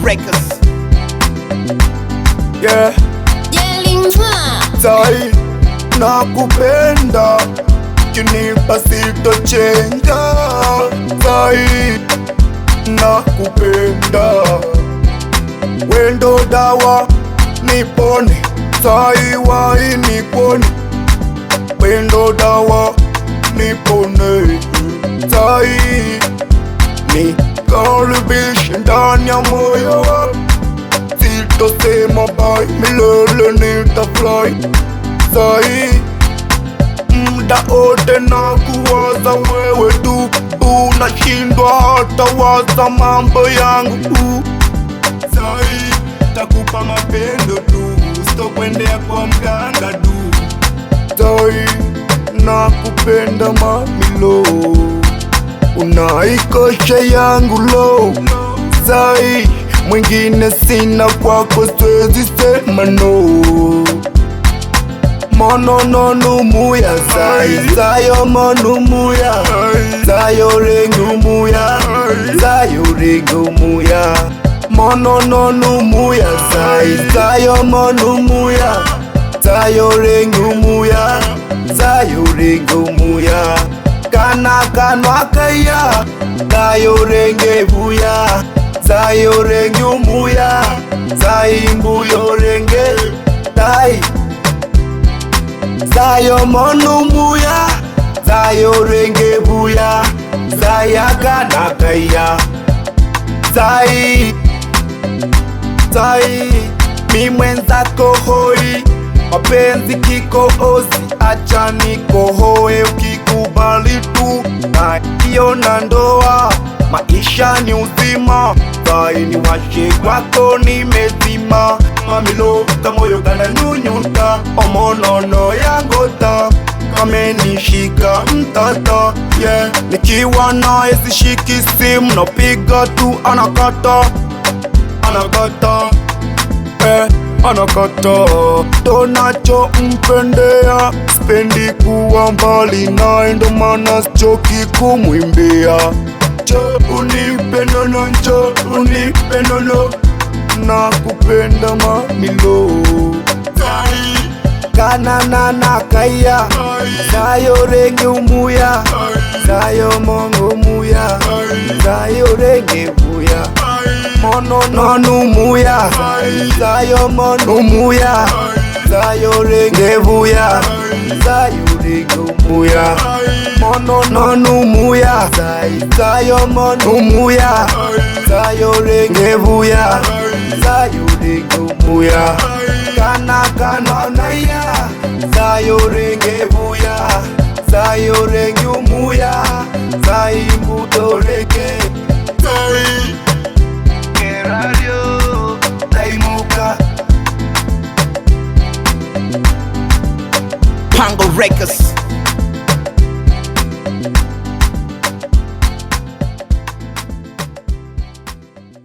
Records. Yeah. Sai nakupenda, kinipa sitochenja. Sai nakupenda, wendo dawa nipone. Sai wai nipone, wendo dawa nipone. Sai nikaribishe ndani ya moyo wako, sitosema bye, milele nitafly. Sai muda wote nakuwaza wewe tu, unashindwa hata waza mambo yangu. Sai takupa mapendo tu, sitokwendea kwa mganga tu. Sai nakupenda mamilo, unaikosha yangu lo. Sai mwingine sina, kwako siwezi sema no. Mono no numuya sai, sayo monumuya, sayo rengumuya, sayo rengumuya. Mono no numuya sai, sayo monumuya, sayo rengumuya, sayo rengumuya. Kana kanwa kaya, sayo rengebuya, sayo rengumuya, saimbuyo renge. Tai sayo monumuya, sayo rengebuya, saya kana kaya. Sai mi mwenzako hoi, mapenzi kikohozi, acha nikohoe ukikubali tu. Naiona ndoa, maisha ni uzima. Sai ni washe kwako nimezima, mamilo kamoyo kana nyunyuta, omonono yangota kamenishika mtata. Yeah, nikiwa naye sishiki simu, napiga tu anakata, anakata, anakata. Tonacho mpendea, spendi kuwa mbali naye, ndo maana sichoki kumwimbia. Cho unipe nono, cho unipe nono, nakupenda mamilo. Kanana na kaya, sayo rengumuya, sayo mongumuya, sayo rengebuya. Mono no numuya, sayo monumuya, sayo rengebuya, sayo rengumuya. Mono no numuya, sayo monumuya, sayo rengebuya, sayo rengumuya. Kana kana naya, sayo rengebuya, sayo rengumuya, saimbu doreke. Sai radio taimuka. Pango Records.